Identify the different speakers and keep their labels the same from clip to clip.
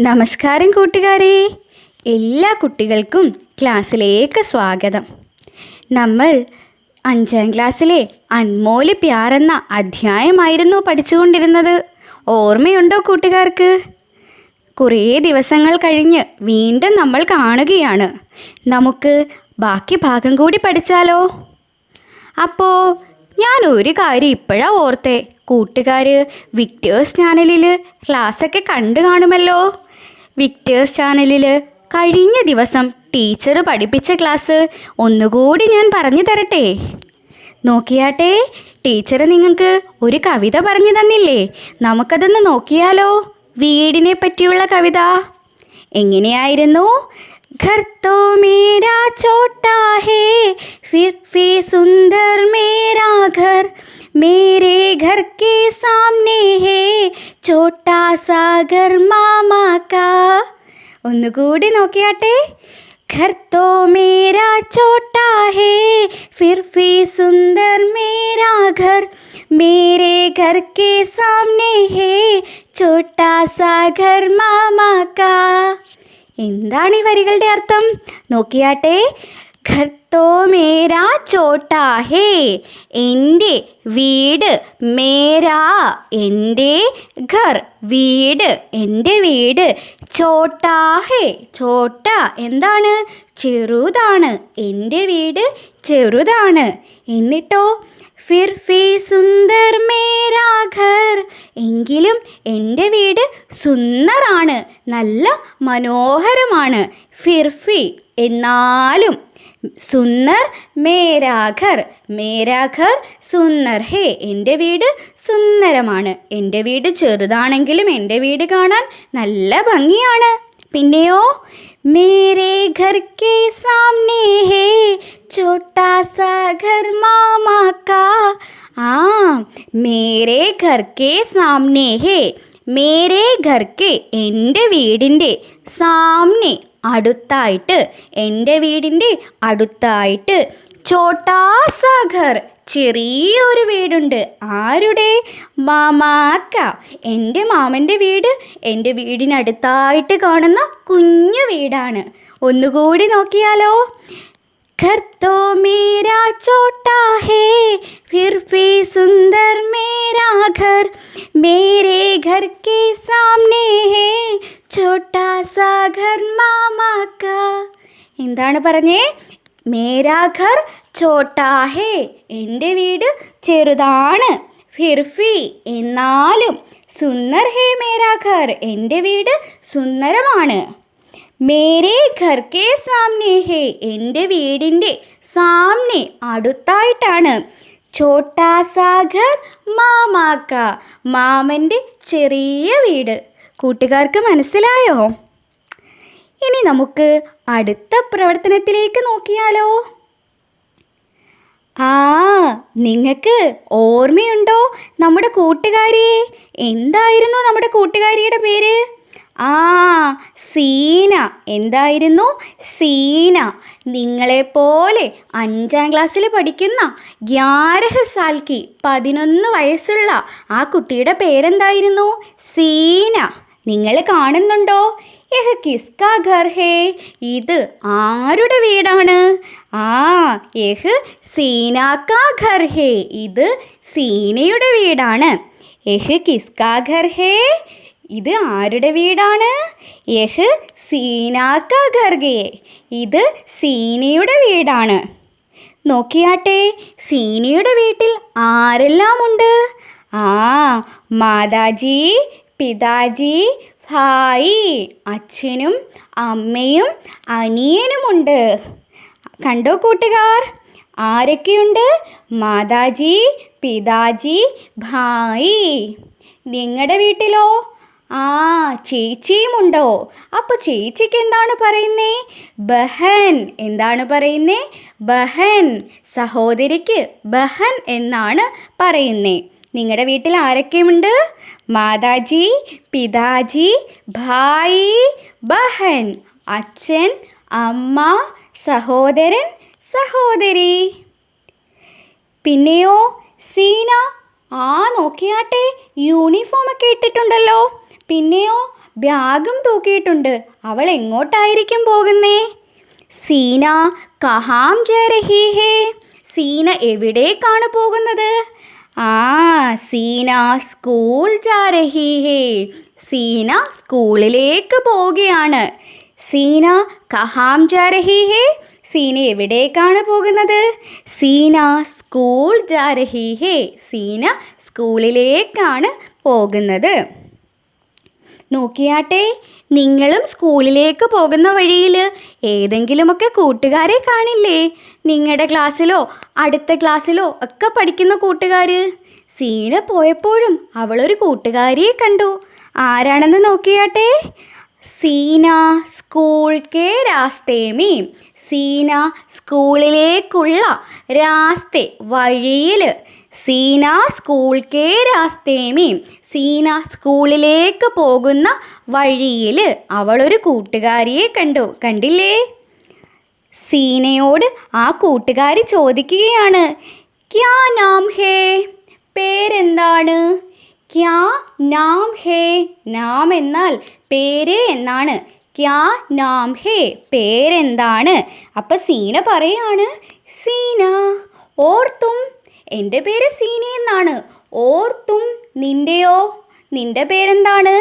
Speaker 1: നമസ്കാരം കൂട്ടുകാരെ, എല്ലാ കുട്ടികൾക്കും ക്ലാസ്സിലേക്ക് സ്വാഗതം. നമ്മൾ 5ാം ക്ലാസ്സിലെ അൻമോല് പ്യാർ എന്ന അധ്യായമായിരുന്നു പഠിച്ചുകൊണ്ടിരുന്നത്. ഓർമ്മയുണ്ടോ കൂട്ടുകാർക്ക്? കുറേ ദിവസങ്ങൾ കഴിഞ്ഞ് വീണ്ടും നമ്മൾ കാണുകയാണ്. നമുക്ക് ബാക്കി ഭാഗം കൂടി പഠിച്ചാലോ? അപ്പോൾ ഞാൻ ഒരു കാര്യം ഇപ്പോഴാണ് ഓർത്തേ, കൂട്ടുകാർ വിക്ടേഴ്സ് ചാനലിൽ ക്ലാസ്സൊക്കെ കണ്ടു കാണുമല്ലോ. വിക്ടേഴ്സ് ചാനലിൽ കഴിഞ്ഞ ദിവസം ടീച്ചർ പഠിപ്പിച്ച ക്ലാസ് ഒന്നുകൂടി ഞാൻ പറഞ്ഞു തരട്ടെ. നോക്കിയാട്ടെ, ടീച്ചർ നിങ്ങൾക്ക് ഒരു കവിത പറഞ്ഞു തന്നില്ലേ? നമുക്കതൊന്ന് നോക്കിയാലോ. വീടിനെ പറ്റിയുള്ള കവിത എങ്ങനെയായിരുന്നു? घर तो मेरा छोटा है फिर भी सुंदर मेरा घर मेरे घर के सामने है छोटा सा घर मामा का. ഒന്നുകൂടി നോക്കിയാട്ടെ. घर तो मेरा छोटा है फिर भी सुंदर मेरा घर मेरे घर के सामने है छोटा सा घर मामा का. എന്താണ് ഈ വരികളുടെ അർത്ഥം? നോക്കിയാട്ടെ. ഘർ തോ മേരാ ചോട്ടാ ഹേ, എൻ്റെ വീട്, മേരാ എൻ്റെ, ഘർ വീട്, എൻ്റെ വീട്, ചോട്ടാ ഹേ, ചോട്ട എന്താണ്? ചെറുതാണ്. എൻ്റെ വീട് ചെറുതാണ്. എന്നിട്ടോ ഫിർ ഫി സുന്ദർ മേരാ ഘർ, എങ്കിലും എൻ്റെ വീട് സുന്ദറാണ്, നല്ല മനോഹരമാണ്. ഫിർഫി എന്നാലും, സുന്ദർ മേരാ ഘർ, മേരാ ഘർ സുന്ദർ ഹേ, എൻ്റെ വീട് സുന്ദരമാണ്. എൻ്റെ വീട് ചെറുതാണെങ്കിലും എൻ്റെ വീട് കാണാൻ നല്ല ഭംഗിയാണ്. പിന്നെയോ മേരേ ഘർ കേ സാമനെ ഹേ ചോട്ടാ സാ ഘർ മാമാ കാ. മേരേ ഘർ കേ സാമനെ ഹേ, മേരേ ഘർ കേ എൻ്റെ വീടിൻ്റെ, സാമനെ അടുത്തായിട്ട്, എൻ്റെ വീടിൻ്റെ അടുത്തായിട്ട്, ചോട്ടാ സാ ഘർ ചെറിയൊരു വീടുണ്ട്. ആരുടെ? മാമാക്ക, എൻ്റെ മാമൻ്റെ വീട് എൻ്റെ വീടിനടുത്തായിട്ട് കാണുന്ന കുഞ്ഞു വീടാണ്. ഒന്നുകൂടി നോക്കിയാലോ. घर तो मेरा छोटा है फिर भी सुंदर मेरा घर मेरे घर के सामने है छोटा सा घर मामा का. എന്താണ് പറഞ്ഞേ? മേരാ ഘർ ചോട്ടാ ഹേ, എൻ്റെ വീട് ചെറുതാണ്. ഫിർഫി എന്നാലും, സുന്ദർ ഹേ മേരാ ഘർ, എൻ്റെ വീട് സുന്ദരമാണ്. മേരേ ഘർ കേ സാമനെ ഹേ, എൻ്റെ വീടിൻ്റെ സാമനെ അടുത്തായിട്ടാണ്. ചോട്ടാ സാ ഘർ മാമാക്ക, മാമൻ്റെ ചെറിയ വീട്. കൂട്ടുകാർക്ക് മനസ്സിലായോ? ഇനി നമുക്ക് അടുത്ത പ്രവർത്തനത്തിലേക്ക് നോക്കിയാലോ. നിങ്ങൾക്ക് ഓർമ്മയുണ്ടോ നമ്മുടെ കൂട്ടുകാരിയെ? എന്തായിരുന്നു നമ്മുടെ കൂട്ടുകാരിയുടെ പേര്? സീന. എന്തായിരുന്നു? സീന. നിങ്ങളെപ്പോലെ 5ാം ക്ലാസ്സിൽ പഠിക്കുന്ന 11 സാൽ കി, 11 വയസ്സുള്ള ആ കുട്ടിയുടെ പേരെന്തായിരുന്നു? സീന. നിങ്ങൾ കാണുന്നുണ്ടോ? യഹ് കിസ്കാ ഘർ ഹേ, ഇത് ആരുടെ വീടാണ്? യഹ് സീനാ കാ ഘർ ഹേ, ഇത് സീനയുടെ വീടാണ്. യഹ് കിസ്കാ ഘർ ഹേ, ഇത് ആരുടെ വീടാണ്? യഹ് സീനാ കാ ഘർ ഹേ, ഇത് സീനയുടെ വീടാണ്. നോക്കിയാട്ടെ, സീനയുടെ വീട്ടിൽ ആരെല്ലാം ഉണ്ട്? മാതാജി, പിതാജി, ഭായി, അച്ഛനും അമ്മയും അനിയനുമുണ്ട്. കണ്ടോ കൂട്ടുകാർ? ആരൊക്കെയുണ്ട്? മാതാജി, പിതാജി, ഭായി. നിങ്ങളുടെ വീട്ടിലോ? ചേച്ചിയുമുണ്ടോ? അപ്പോൾ ചേച്ചിക്ക് എന്താണ് പറയുന്നേ? ബഹൻ. എന്താണ് പറയുന്നേ? ബഹൻ. സഹോദരിക്ക് ബഹൻ എന്നാണ് പറയുന്നേ. നിങ്ങളുടെ വീട്ടിൽ ആരൊക്കെയുണ്ട്? മാതാജി, പിതാജി, ഭായി, ബഹൻ, അച്ഛൻ, അമ്മ, സഹോദരൻ, സഹോദരി. പിന്നെയോ സീന, നോക്കിയാട്ടെ, യൂണിഫോം ഒക്കെ ഇട്ടിട്ടുണ്ടല്ലോ. പിന്നെയോ ബാഗും തൂക്കിയിട്ടുണ്ട്. അവൾ എങ്ങോട്ടായിരിക്കും പോകുന്നേ? സീന കഹാം ജാ രഹി ഹേ? സീന എവിടേക്കാണ് പോകുന്നത്? സീന സ്കൂൾ ജാ രഹി ഹേ. സീന സ്കൂളിലേക്ക് പോവുകയാണ്. സീന കഹാം ജാ രഹി ഹേ? സീന എവിടേക്കാണ് പോകുന്നത്? സീന സ്കൂൾ ജാ രഹി ഹേ. സീന സ്കൂളിലേക്കാണ് പോകുന്നത്. നോക്കിയാട്ടെ, നിങ്ങളും സ്കൂളിലേക്ക് പോകുന്ന വഴിയിൽ ഏതെങ്കിലുമൊക്കെ കൂട്ടുകാരെ കാണില്ലേ? നിങ്ങളുടെ ക്ലാസ്സിലോ അടുത്ത ക്ലാസ്സിലോ ഒക്കെ പഠിക്കുന്ന കൂട്ടുകാർ. സീന പോയപ്പോഴും അവളൊരു കൂട്ടുകാരിയെ കണ്ടു. ആരാണെന്ന് നോക്കിയാട്ടെ. Seena school K രാസ്തേ may. Seena സ്കൂളിലേക്കുള്ള രാസ്തേ വഴിയിൽ. Seena school K രാസ്തേ may. Seena സ്കൂളിലേക്ക് പോകുന്ന വഴിയിൽ അവളൊരു കൂട്ടുകാരിയെ കണ്ടു. കണ്ടില്ലേ? സീനയോട് ആ കൂട്ടുകാരി ചോദിക്കുകയാണ്, ക്യാ നാം ഹേ? പേരെന്താണ്? ക്യാ നാം ഹേ? നാം എന്നാൽ പേര് എന്നാണ്. ക്യാ നാം ഹേ? പേരെന്താണ്? അപ്പം സീന പറയാണ്, സീന. ഓർ തും? എൻ്റെ പേര് സീന എന്നാണ്. ഓർ തും? നിൻ്റെയോ? നിൻ്റെ പേരെന്താണ്?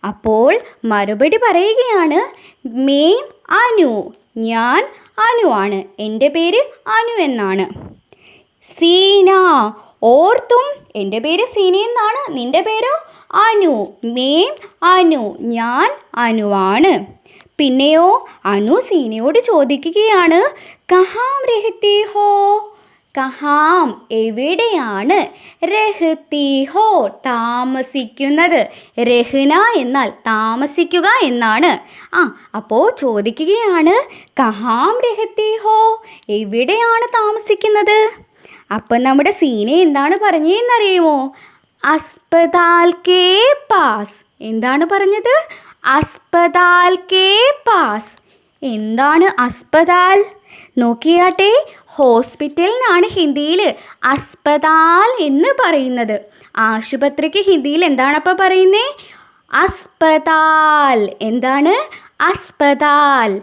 Speaker 1: അപ്പോൾ മറുപടി പറയുകയാണ്, മേം അനു. ഞാൻ അനു ആണ്. എൻ്റെ പേര് അനു എന്നാണ്. സീന. ഓർ തും? എൻ്റെ പേര് സീന എന്നാണ്. നിൻ്റെ പേരോ? അനു. മേം അനു. ഞാൻ അനുവാണ്. പിന്നെയോ അനു സീനയോട് ചോദിക്കുകയാണ്, കഹാം രഹത്തി ഹോ? കഹാം എവിടെയാണ്? രഹത്തി ഹോ താമസിക്കുന്നത്. രഹ്ന എന്നാൽ താമസിക്കുക എന്നാണ്. അപ്പോൾ ചോദിക്കുകയാണ്, കഹാം രഹത്തി ഹോ? എവിടെയാണ് താമസിക്കുന്നത്? അപ്പം നമ്മുടെ സീന എന്താണ് പറഞ്ഞതെന്നറിയുമോ? അസ്പതാൽ കേ പാസ്. എന്താണ് പറഞ്ഞത്? അസ്പതാൽ കേ പാസ്. എന്താണ് അസ്പതാൽ? നോക്കിയാട്ടെ, ഹോസ്പിറ്റലിനാണ് ഹിന്ദിയിൽ അസ്പതാൽ എന്ന് പറയുന്നത്. ആശുപത്രിക്ക് ഹിന്ദിയിൽ എന്താണ് അപ്പോൾ പറയുന്നത്? അസ്പതാൽ. എന്താണ്? അസ്പതാൽ.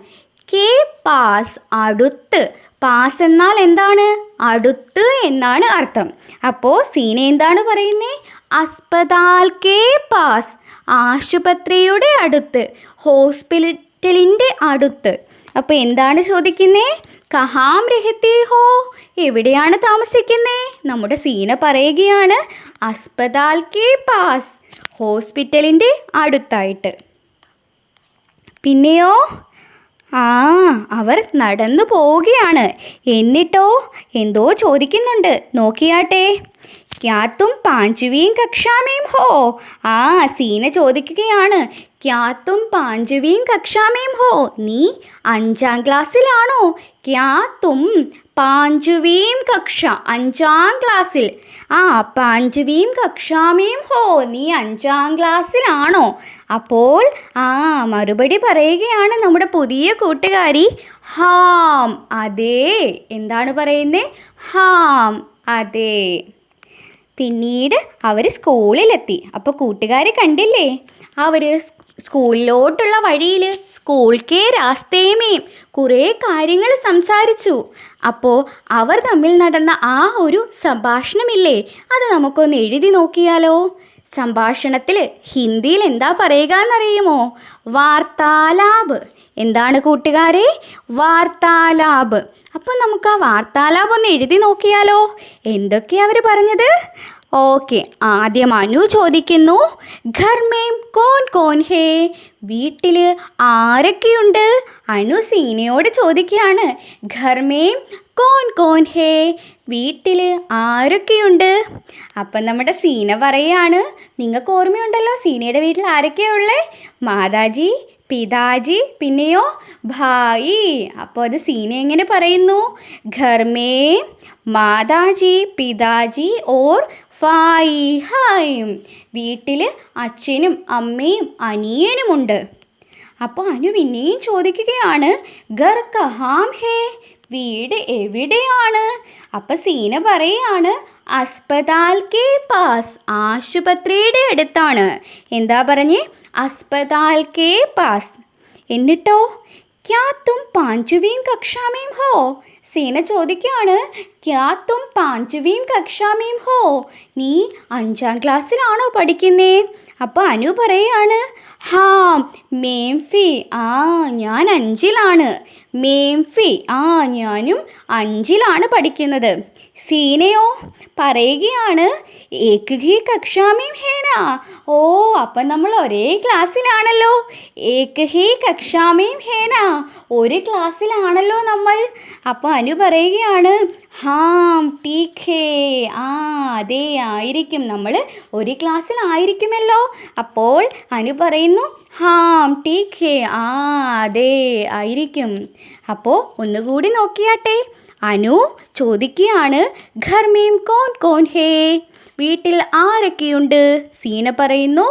Speaker 1: കെ പാസ് അടുത്ത്. പാസ് എന്നാൽ എന്താണ്? അടുത്ത് എന്നാണ് അർത്ഥം. അപ്പോൾ സീന എന്താണ് പറയുന്നത്? അസ്പതാൽ കെ പാസ്. ആശുപത്രിയുടെ അടുത്ത്, ഹോസ്പിറ്റലിൻ്റെ അടുത്ത്. അപ്പോൾ എന്താണ് ചോദിക്കുന്നത്? കഹാം രഹത്തി ഹോ? എവിടെയാണ് താമസിക്കുന്നത്? നമ്മുടെ സീന പറയുകയാണ്, അസ്പതാൽ കെ പാസ്. ഹോസ്പിറ്റലിൻ്റെ അടുത്തായിട്ട്. പിന്നെയോ അവർ നടന്നു പോവുകയാണ്. എന്നിട്ടോ എന്തോ ചോദിക്കുന്നുണ്ട്. നോക്കിയാട്ടെ. ക്യാ തും പാഞ്ചുവീം കക്ഷാമേം ഹോ? സീന ചോദിക്കുകയാണ്, ക്യാ തും പാഞ്ചുവീം കക്ഷാമേം ഹോ? നീ 5ാം ക്ലാസ്സിലാണോ? ക്യാ തും പാഞ്ചുവീം കക്ഷ. 5ാം ക്ലാസ്സിൽ. പാഞ്ചുവീം കക്ഷാമേം ഹോ? നീ 5ാം ക്ലാസ്സിലാണോ? അപ്പോൾ മറുപടി പറയുകയാണ് നമ്മുടെ പുതിയ കൂട്ടുകാരി, ഹാം. അതെ. എന്താണ് പറയുന്നത്? ഹാം. അതെ. പിന്നീട് അവർ സ്കൂളിലെത്തി. അപ്പോൾ കൂട്ടുകാരെ കണ്ടില്ലേ? അവർ സ്കൂളിലോട്ടുള്ള വഴിയിൽ സ്കൂൾ കെ രാസ്തേമേം കുറേ കാര്യങ്ങൾ സംസാരിച്ചു. അപ്പോൾ അവർ തമ്മിൽ നടന്ന ആ ഒരു സംഭാഷണമില്ലേ, അത് നമുക്കൊന്ന് എഴുതി നോക്കിയാലോ? സംഭാഷണത്തിൽ ഹിന്ദിയിൽ എന്താ പറയുക എന്നറിയുമോ? വാർത്താലാപ്. എന്താണ് കൂട്ടുകാരെ? വാർത്താലാപ്. അപ്പോൾ നമുക്ക് ആ വാർത്താലാപ് ഒന്ന് എഴുതി നോക്കിയാലോ? എന്തൊക്കെയാണ് അവർ പറഞ്ഞത്? ഓക്കെ, ആദ്യം അനു ചോദിക്കുന്നു, ഘർ മേം കോൻ കോൻ ഹേ? വീട്ടിൽ ആരൊക്കെയുണ്ട്? അനു സീനയോട് ചോദിക്കുകയാണ്, ഘർ മേം കോൻ കോൻ ഹേ? വീട്ടിൽ ആരൊക്കെയുണ്ട്? അപ്പം നമ്മുടെ സീന പറയാണ്, നിങ്ങൾക്ക് ഓർമ്മയുണ്ടല്ലോ സീനയുടെ വീട്ടിൽ ആരൊക്കെയാണ് ഉള്ളത്? മാതാജി, പിതാജി, പിന്നെയോ ഭായി. അപ്പോൾ അത് സീന എങ്ങനെ പറയുന്നു? ഘർ മേം മാതാജി, പിതാജി ഓർ ഫായി ഹായും. വീട്ടിൽ അച്ഛനും അമ്മയും അനിയനുമുണ്ട്. അപ്പോൾ അനു പിന്നെയും ചോദിക്കുകയാണ്, ഘർ കഹാം ഹേ? വീട് എവിടെയാണ്? അപ്പം സീന പറയാണ്, അസ്പതാൽ കെ പാസ്. ആശുപത്രിയുടെ അടുത്താണ്. എന്താ പറഞ്ഞേ? अस्पताल के पास. എന്നിട്ടോ ക്യാ തും പാഞ്ചുവീം കക്ഷാമേം ഹോ? സീന ചോദിക്കുകയാണ്, ക്യാ തും പാഞ്ചുവീം കക്ഷാമേം ഹോ? നീ 5ാം ക്ലാസ്സിലാണോ പഠിക്കുന്നേ? അപ്പോൾ അനു പറയാണ്, ഹാ മേംഫി, ഞാൻ 5ലാണ്. മേംഫി, ഞാനും 5ലാണ് പഠിക്കുന്നത്. സീനയോ പറയുകയാണ്, ഏക് ഹി കക്ഷാമേം ഹേന. അപ്പം നമ്മൾ ഒരേ ക്ലാസ്സിലാണല്ലോ. ഏക് ഹി കക്ഷാമേം ഹേന, ഒരു ക്ലാസ്സിലാണല്ലോ നമ്മൾ. അപ്പോൾ അനു പറയുകയാണ്, ഹാം ടീക് ഹേ, അതെ ആയിരിക്കും, നമ്മൾ ഒരു ക്ലാസ്സിലായിരിക്കുമല്ലോ. അപ്പോൾ അനു പറയുന്നു, ഹാം ടീക് ഹേ, അതെ ആയിരിക്കും. അപ്പോൾ ഒന്നുകൂടി നോക്കിയാട്ടെ. അനു ചോദിക്കുകയാണ്, ഘർ മേം കോൺ കോൺ ഹേ? വീട്ടിൽ ആരൊക്കെയുണ്ട്? സീന പറയുന്നു,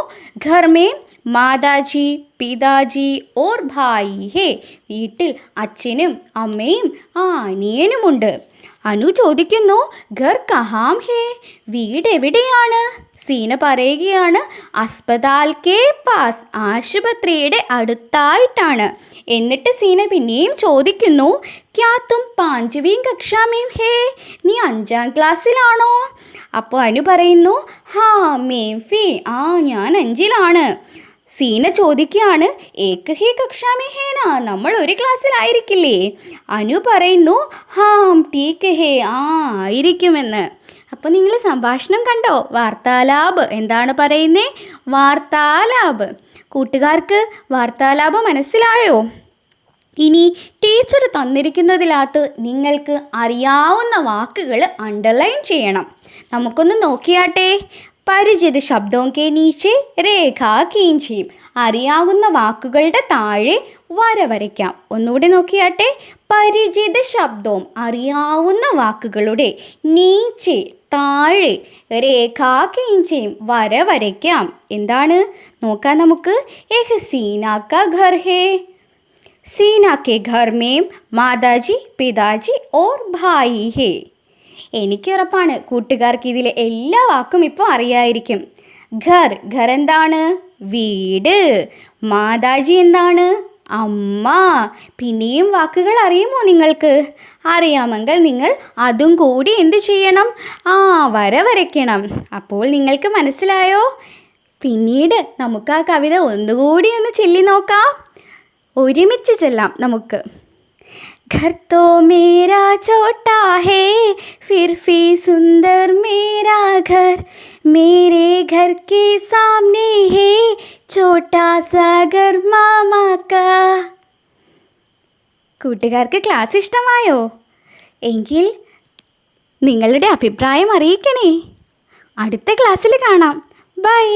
Speaker 1: ഘർ മേം മാതാജി പിതാജി ഓർ ഭായി ഹേ. വീട്ടിൽ അച്ഛനും അമ്മയും അനിയനുമുണ്ട്. അനു ചോദിക്കുന്നു, ഘർ കഹാം ഹേ? വീട് എവിടെയാണ്? സീന പറയുകയാണ്, അസ്പതാൽ കെ പാസ്, ആശുപത്രിയുടെ അടുത്തായിട്ടാണ്. എന്നിട്ട് സീന പിന്നെയും ചോദിക്കുന്നു, ക്യാ തും പാഞ്ചുവീം കക്ഷാമേം ഹേ? നീ 5ാം ക്ലാസ്സിലാണോ? അപ്പോൾ അനു പറയുന്നു, ഹാ മേംഫി, ഞാൻ 5ലാണ്. സീന ചോദിക്കുകയാണ്, ഏക് ഹി കക്ഷാമേ ഹേന, നമ്മൾ ഒരു ക്ലാസ്സിലായിരിക്കില്ലേ? അനു പറയുന്നു, ഹാം ടീക് ഹേ, ആയിരിക്കുമെന്ന്. അപ്പോൾ നിങ്ങൾ സംഭാഷണം കണ്ടോ? വാർത്താലാപ് എന്താണ് പറയുന്നേ? വാർത്താലാപ്. കൂട്ടുകാർക്ക് വാർത്താലാപ് മനസ്സിലായോ? ഇനി ടീച്ചർ തന്നിരിക്കുന്നതിനകത്ത് നിങ്ങൾക്ക് അറിയാവുന്ന വാക്കുകൾ അണ്ടർലൈൻ ചെയ്യണം. നമുക്കൊന്ന് നോക്കിയാട്ടെ. പരിചിത ശബ്ദവും കെ നീച്ചെ രേഖാ കീഞ്ചിയും. അറിയാവുന്ന വാക്കുകളുടെ താഴെ വര വരയ്ക്കാം. ഒന്നുകൂടി നോക്കിയാട്ടെ. പരിചിത ശബ്ദവും അറിയാവുന്ന വാക്കുകളുടെ നീച്ചെ താഴെ രേഖാ കീഞ്ചയും വര വരയ്ക്കാം. എന്താണ് നോക്കാം നമുക്ക്. ഏക് സീന കാ ഘർ ഹേ. സീന കെ ഘർ മേം മാതാജി പിതാജി ഓർ ഭായി ഹേ. എനിക്കുറപ്പാണ് കൂട്ടുകാർക്ക് ഇതിലെ എല്ലാ വാക്കും ഇപ്പോൾ അറിയായിരിക്കും. ഘർ, ഘർ എന്താണ്? വീട്. മാതാജി എന്താണ്? അമ്മ. പിന്നെയും വാക്കുകൾ അറിയുമോ നിങ്ങൾക്ക്? അറിയാമെങ്കിൽ നിങ്ങൾ അതും കൂടി എന്ത് ചെയ്യണം? വര വരയ്ക്കണം. അപ്പോൾ നിങ്ങൾക്ക് മനസ്സിലായോ? പിന്നീട് നമുക്ക് ആ കവിത ഒന്നുകൂടി ഒന്ന് ചൊല്ലി നോക്കാം. ഒരുമിച്ച് ചെല്ലാം നമുക്ക്. घर तो मेरा छोटा है फिर भी सुंदर मेरा घर मेरे घर के सामने है छोटा सा घर मामा का. കൂട്ടുകാർക്ക് ക്ലാസ് ഇഷ്ടമായോ? എങ്കിൽ നിങ്ങളുടെ അഭിപ്രായം അറിയിക്കണേ. അടുത്ത ക്ലാസ്സിൽ കാണാം. ബൈ.